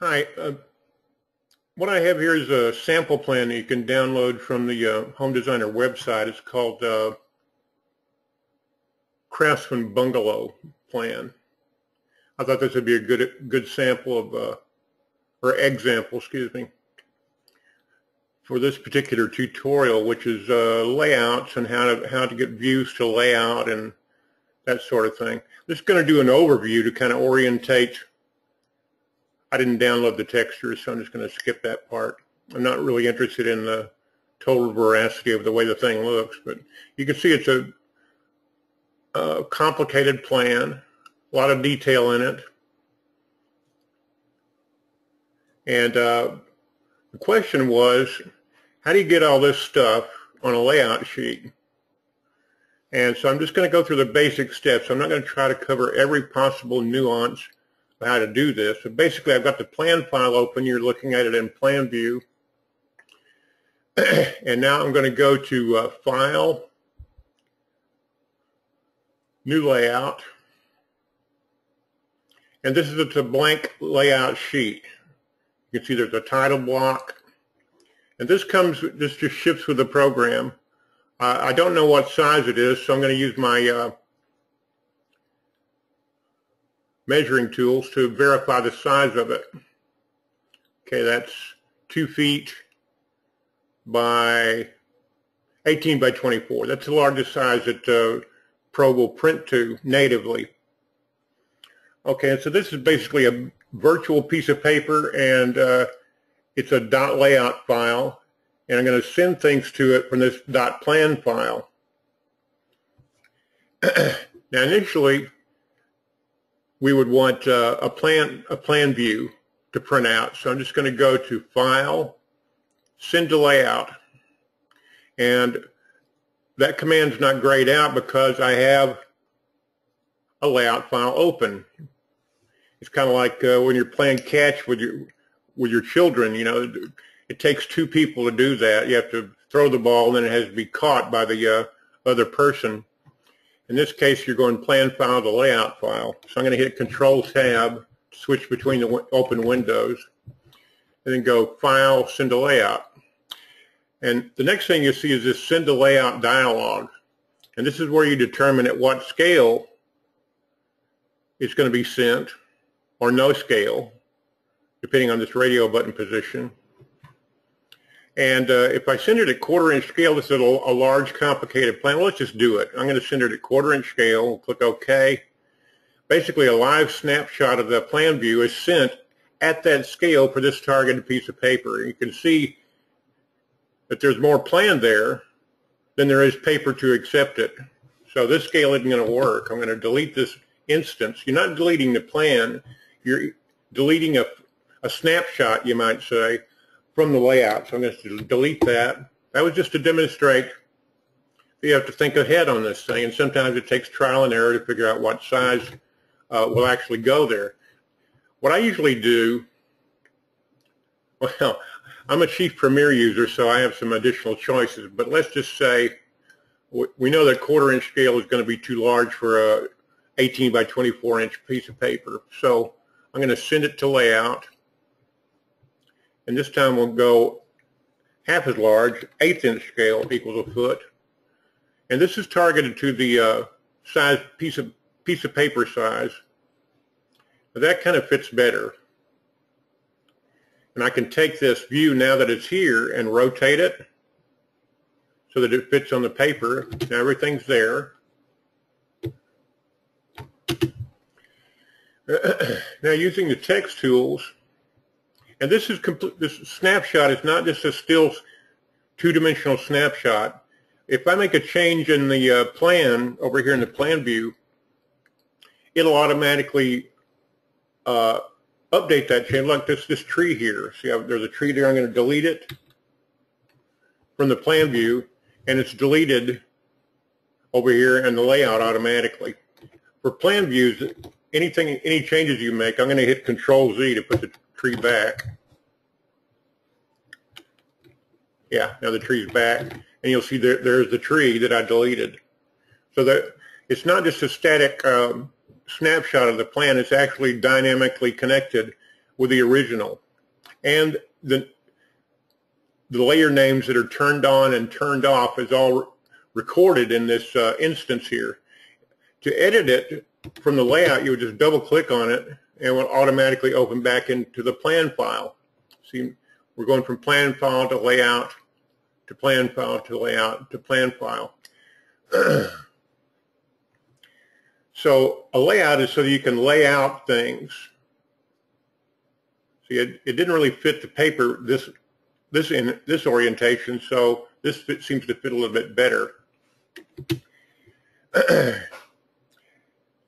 Hi, what I have here is a sample plan that you can download from the Home Designer website. It's called Craftsman Bungalow Plan. I thought this would be a good sample of, or example, excuse me, for this particular tutorial, which is layouts and how to get views to layout and that sort of thing. I'm just going to do an overview to kind of orientate. I didn't download the textures, so I'm just going to skip that part. I'm not really interested in the total veracity of the way the thing looks, but you can see it's a complicated plan, a lot of detail in it. And the question was, how do you get all this stuff on a layout sheet? And so I'm just going to go through the basic steps. I'm not going to try to cover every possible nuance of how to do this. So basically, I've got the plan file open. You're looking at it in plan view. And now I'm going to go to File, New Layout. And this is a blank layout sheet. You can see there's a title block. And this just ships with the program. I don't know what size it is, so I'm going to use my measuring tools to verify the size of it. Okay, that's 2 feet by 18 by 24. That's the largest size that Pro will print to natively. Okay, so this is basically a virtual piece of paper, and it's a .layout file, and I'm going to send things to it from this .plan file. Now, initially, we would want a plan view to print out. So I'm just going to go to File, Send to Layout. And that command's not grayed out because I have a layout file open. It's kind of like when you're playing catch with your children. You know, it takes 2 people to do that. You have to throw the ball, and then it has to be caught by the other person. In this case, you're going Plan File to Layout File. So I'm going to hit Control-Tab, switch between the open windows, and then go File, Send to Layout. And the next thing you see is this Send to Layout dialog. And this is where you determine at what scale it's going to be sent, or no scale, depending on this radio button position. And if I send it at 1/4" scale, this is a large, complicated plan. Well, let's just do it. I'm going to send it at 1/4" scale. Click OK. Basically, a live snapshot of the plan view is sent at that scale for this targeted piece of paper. You can see that there's more plan there than there is paper to accept it. So this scale isn't going to work. I'm going to delete this instance. You're not deleting the plan. You're deleting a snapshot, you might say, from the layout. So I'm going to delete that. That was just to demonstrate you have to think ahead on this thing, and sometimes it takes trial and error to figure out what size will actually go there. What I usually do, well, I'm a Chief Premier user, so I have some additional choices, but let's just say we know that 1/4" scale is going to be too large for a 18 by 24" piece of paper. So I'm going to send it to layout. And this time we'll go half as large, 1/8" scale equals a foot. And this is targeted to the size piece of paper size. Now that kind of fits better. And I can take this view now that it's here and rotate it so that it fits on the paper. Now everything's there. Now using the text tools, and this snapshot is not just a still 2-dimensional snapshot. If I make a change in the plan over here in the plan view, it'll automatically update that change. Like this tree here. See how there's a tree there? I'm going to delete it from the plan view, and it's deleted over here in the layout automatically. For plan views, any changes you make, I'm going to hit Control-Z to put the tree back. Yeah, now the tree's back, and you'll see there's the tree that I deleted. So that it's not just a static snapshot of the plan, it's actually dynamically connected with the original. And the layer names that are turned on and turned off is all recorded in this instance here. To edit it from the layout, you would just double click on it and it will automatically open back into the plan file. See, we're going from plan file to layout to plan file to layout to plan file. So a layout is so that you can lay out things. See, it didn't really fit the paper this orientation, so this seems to fit a little bit better.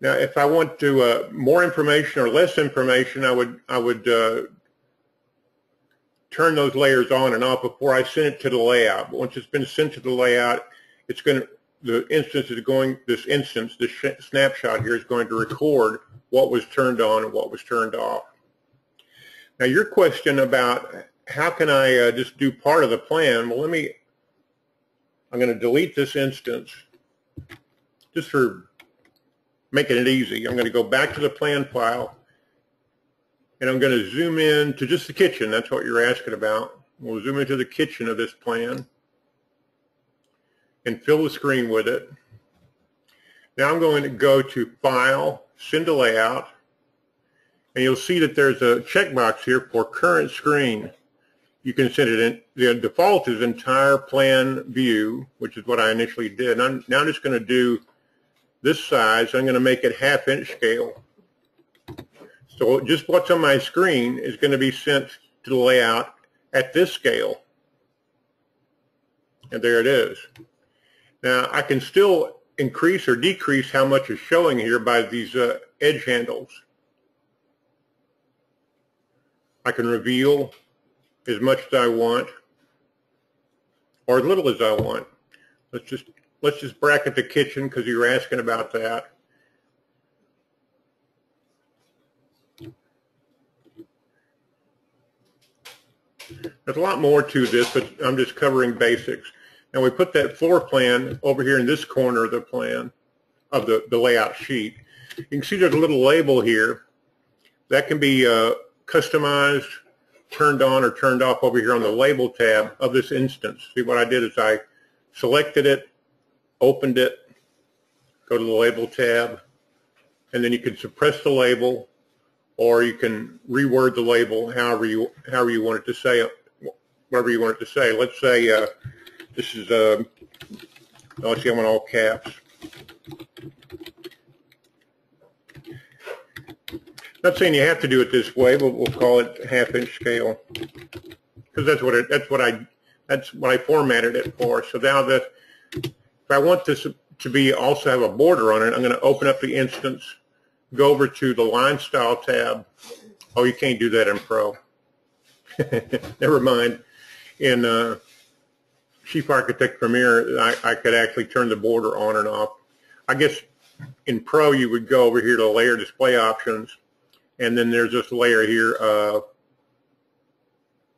Now, if I want to more information or less information, I would turn those layers on and off before I send it to the layout. But once it's been sent to the layout, it's going to, this snapshot here is going to record what was turned on and what was turned off. Now, your question about how can I just do part of the plan? Well, I'm going to delete this instance just for making it easy. I'm going to go back to the plan file and I'm going to zoom in to just the kitchen. That's what you're asking about. We'll zoom into the kitchen of this plan and fill the screen with it. Now I'm going to go to File, Send to Layout, and you'll see that there's a checkbox here for current screen. You can send it in. The default is entire plan view, which is what I initially did. Now I'm just going to do this size. I'm going to make it 1/2 inch scale. So just what's on my screen is going to be sent to the layout at this scale. And there it is. Now I can still increase or decrease how much is showing here by these edge handles. I can reveal as much as I want or as little as I want. Let's just bracket the kitchen because you were asking about that. There's a lot more to this, but I'm just covering basics. And we put that floor plan over here in this corner of the plan, of the layout sheet. You can see there's a little label here. That can be customized, turned on or turned off over here on the label tab of this instance. See, what I did is I selected it, opened it, go to the label tab, and then you can suppress the label or you can reword the label however you want it to say, whatever you want it to say. Let's say this is, let's see, I'm in all caps. Not saying you have to do it this way, but we'll call it 1/2 inch scale because that's what I formatted it for. So now that if I want this to be also have a border on it, I'm going to open up the instance, go over to the line style tab. Oh, you can't do that in Pro. Never mind. In Chief Architect Premiere, I could actually turn the border on and off. I guess in Pro you would go over here to Layer Display Options, and then there's this layer here,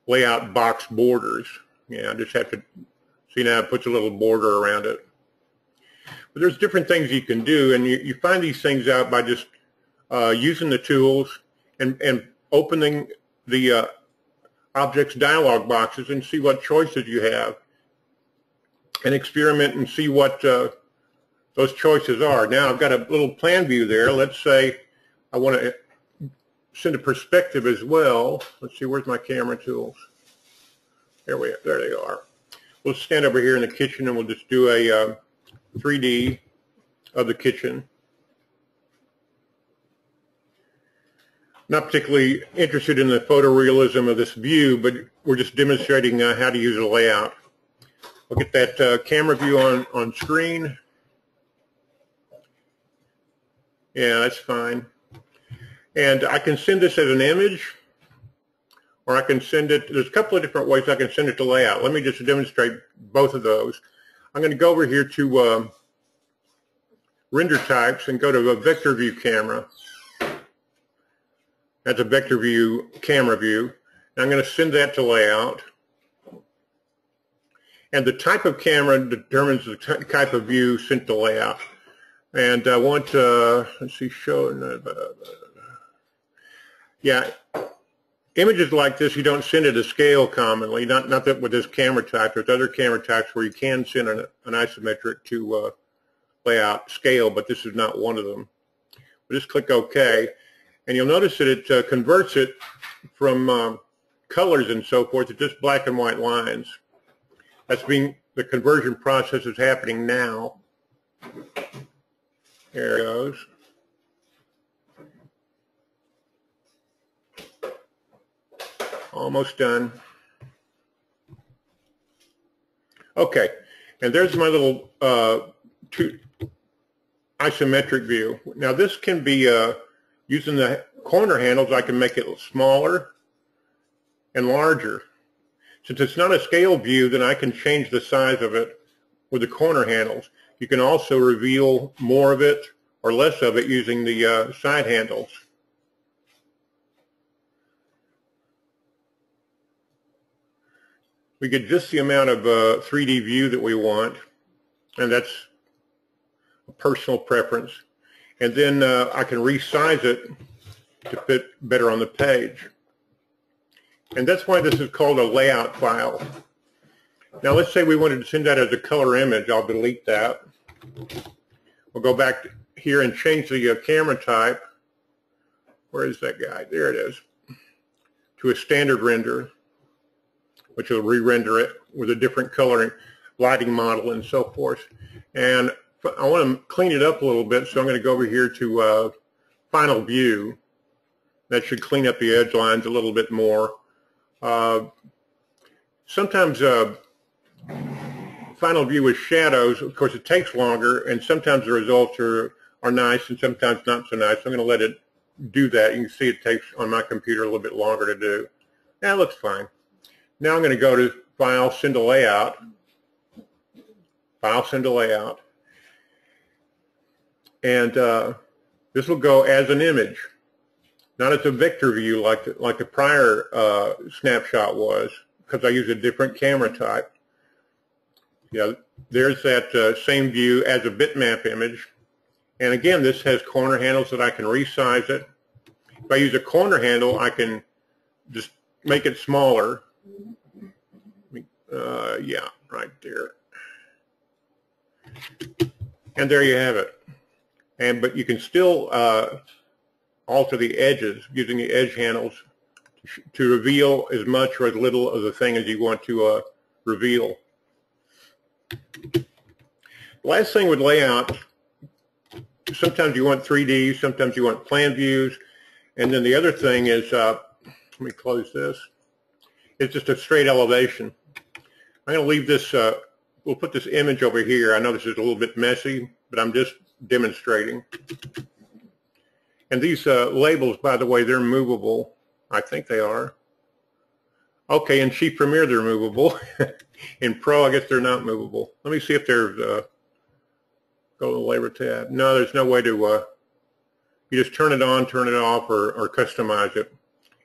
Layout Box Borders. Yeah, I just have to see now it puts a little border around it. But there's different things you can do, and you find these things out by just using the tools and opening the objects dialog boxes and see what choices you have and experiment and see what those choices are. Now I've got a little plan view there. Let's say I want to send a perspective as well. Let's see, where's my camera tools? There they are. We'll stand over here in the kitchen and we'll just do a 3D of the kitchen. Not particularly interested in the photorealism of this view, but we're just demonstrating how to use a layout. We'll get that camera view on screen. Yeah, that's fine. And I can send this as an image, or I can send it, there's a couple of different ways I can send it to layout. Let me just demonstrate both of those. I'm going to go over here to render types and go to a vector view camera. That's a vector view camera view. And I'm going to send that to layout. And the type of camera determines the type of view sent to layout. And I want, let's see, show, yeah, images like this, you don't send it to scale commonly, not that with this camera type. There's other camera types where you can send an isometric to layout scale, but this is not one of them. We'll just click OK, and you'll notice that it converts it from colors and so forth to just black and white lines. The conversion process is happening now. There it goes. Almost done. Okay, and there's my little isometric view. Now this can be using the corner handles. I can make it smaller and larger. Since it's not a scale view, then I can change the size of it with the corner handles. You can also reveal more of it or less of it using the side handles. We get just the amount of 3D view that we want, and that's a personal preference. And then I can resize it to fit better on the page. And that's why this is called a layout file. Now let's say we wanted to send that as a color image. I'll delete that. We'll go back here and change the camera type. Where is that guy? There it is. To a standard render, which will re-render it with a different coloring, lighting model, and so forth. And I want to clean it up a little bit, so I'm going to go over here to Final View. That should clean up the edge lines a little bit more. Sometimes Final View with shadows, of course, it takes longer, and sometimes the results are nice and sometimes not so nice. I'm going to let it do that. You can see it takes, on my computer, a little bit longer to do. That looks fine. Now I'm going to go to File, Send to Layout. File, Send to Layout. And this will go as an image, not as a vector view like the prior snapshot was, because I use a different camera type. Yeah, there's that same view as a bitmap image. And again, this has corner handles that I can resize it. If I use a corner handle, I can just make it smaller. Yeah, right there. And there you have it. But you can still alter the edges using the edge handles to reveal as much or as little of the thing as you want to reveal. Last thing with layout, sometimes you want 3D, sometimes you want plan views, and then the other thing is, let me close this, it's just a straight elevation. I'm going to leave this, we'll put this image over here. I know this is a little bit messy, but I'm just demonstrating. And these labels, by the way, they're movable. I think they are. Okay, in Chief Premiere they're movable. In Pro, I guess they're not movable. Let me see if there's, go to the label tab. No, there's no way to, you just turn it on, turn it off, or customize it.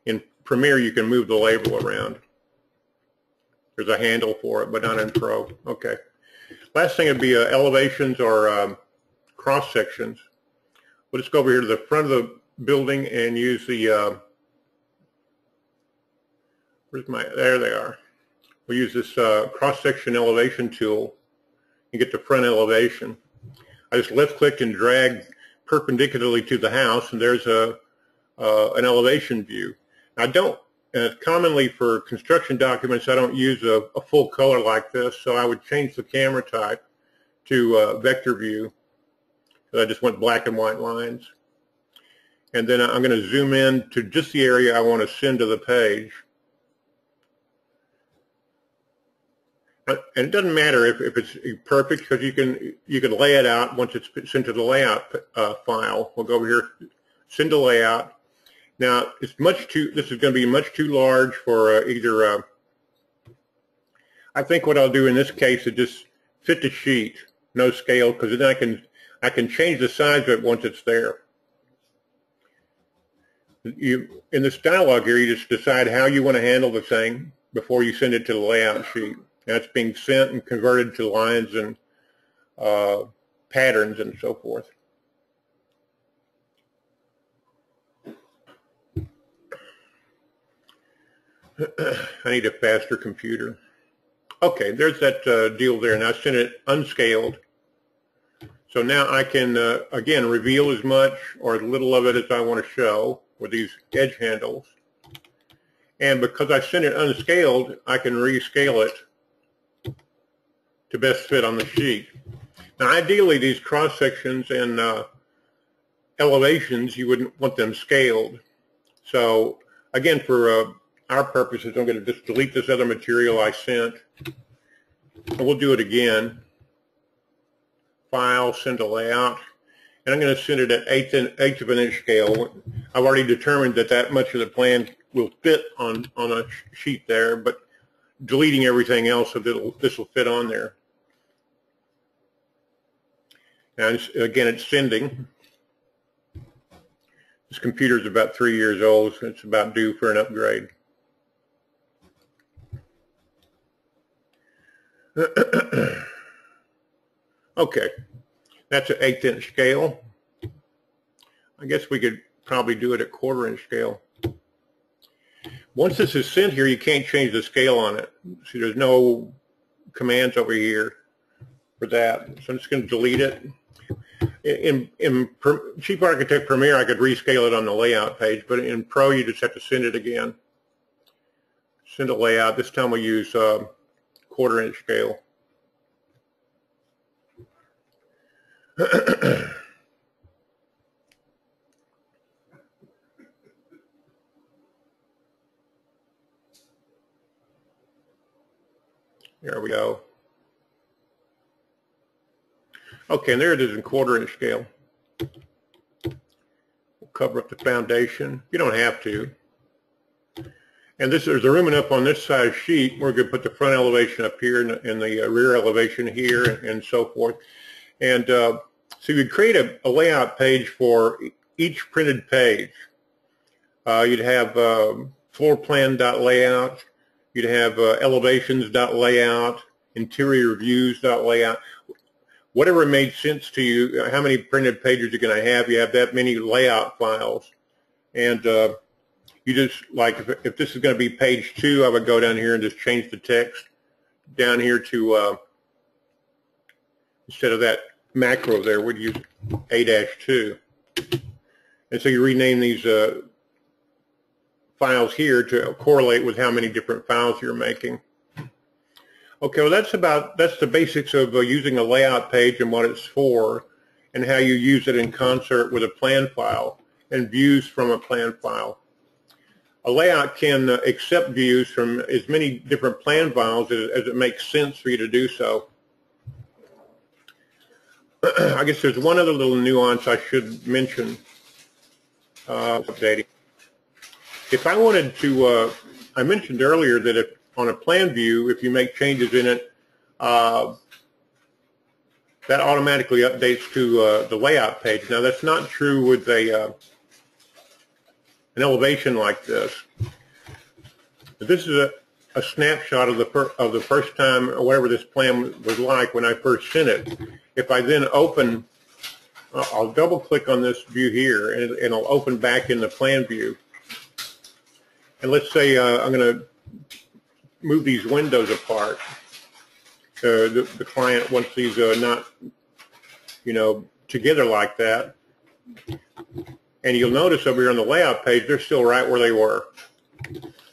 In Premiere, you can move the label around. There's a handle for it, but not in Pro. Okay. Last thing would be elevations or cross sections. We'll just go over here to the front of the building and use the, there they are. We'll use this cross-section elevation tool and get the front elevation. I just left-click and drag perpendicularly to the house, and there's an elevation view. I don't, commonly for construction documents, I don't use a full color like this, so I would change the camera type to vector view. So I just went black and white lines. And then I'm going to zoom in to just the area I want to send to the page. And it doesn't matter if it's perfect, because you can lay it out once it's sent to the layout file. We'll go over here, send to layout. Now this is going to be much too large for either. I think what I'll do in this case is just fit the sheet, no scale, because then I can change the size of it once it's there. In this dialog here, you just decide how you want to handle the thing before you send it to the layout sheet. Now it's being sent and converted to lines and patterns and so forth. I need a faster computer. Okay, there's that deal there. Now I sent it unscaled. So now I can, again, reveal as much or as little of it as I want to show with these edge handles. And because I sent it unscaled, I can rescale it to best fit on the sheet. Now ideally these cross sections and elevations, you wouldn't want them scaled. So again, for our purposes, I'm going to just delete this other material I sent. And we'll do it again. File, send to layout. And I'm going to send it at eighth of an inch scale. I've already determined that that much of the plan will fit on a sheet there, but deleting everything else so that this will fit on there. Now, again, it's sending. This computer is about 3 years old, so it's about due for an upgrade. Okay, that's an 1/8 inch scale. I guess we could probably do it at 1/4 inch scale. Once this is sent here, you can't change the scale on it. See, there's no commands over here for that. So I'm just going to delete it. In Cheap Architect Premiere, I could rescale it on the layout page, but in Pro, you just have to send it again. Send a layout. This time we use 1/4 inch scale. There we go. Okay, and there it is in 1/4 inch scale. We'll cover up the foundation. You don't have to. And there's a room enough on this size sheet. We're going to put the front elevation up here and the rear elevation here and so forth. And so you'd create a layout page for each printed page. You'd have floor plan.layout. You'd have elevations.layout, interior views.layout. Whatever made sense to you, how many printed pages you're going to have, you have that many layout files. And you just, like, if this is going to be page 2, I would go down here and just change the text down here to, instead of that macro there, we'd use A-2. And so you rename these files here to correlate with how many different files you're making. Okay, well that's the basics of using a layout page and what it's for and how you use it in concert with a plan file and views from a plan file. A layout can accept views from as many different plan files as it makes sense for you to do so. I guess there's one other little nuance I should mention. Updating. If I wanted to, I mentioned earlier that if on a plan view, if you make changes in it, that automatically updates to the layout page. Now that's not true with an elevation like this. This is a snapshot of the first time, or whatever this plan was like when I first sent it. If I then open, I'll double click on this view here, and it'll open back in the plan view. And let's say I'm going to move these windows apart. The client wants these not, together like that. And you'll notice over here on the layout page, they're still right where they were,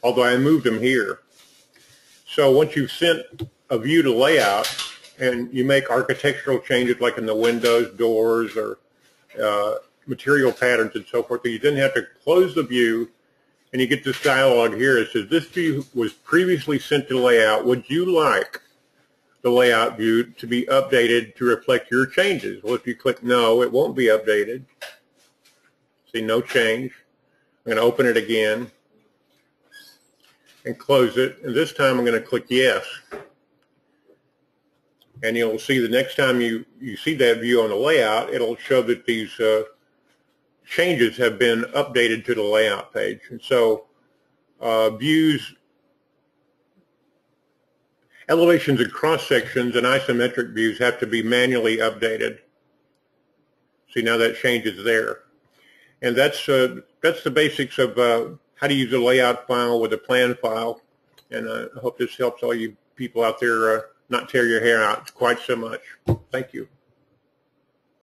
although I moved them here. So once you've sent a view to layout and you make architectural changes like in the windows, doors, or material patterns and so forth, you then have to close the view. And you get this dialog here. It says, this view was previously sent to layout. Would you like the layout view to be updated to reflect your changes? Well, if you click no, it won't be updated. See, no change. I'm going to open it again and close it. And this time I'm going to click yes. And you'll see the next time you see that view on the layout, it'll show that these changes have been updated to the layout page. And so views, elevations and cross sections and isometric views have to be manually updated. See, now that changes there. And that's the basics of how to use a layout file with a plan file. And I hope this helps all you people out there not tear your hair out quite so much. Thank you.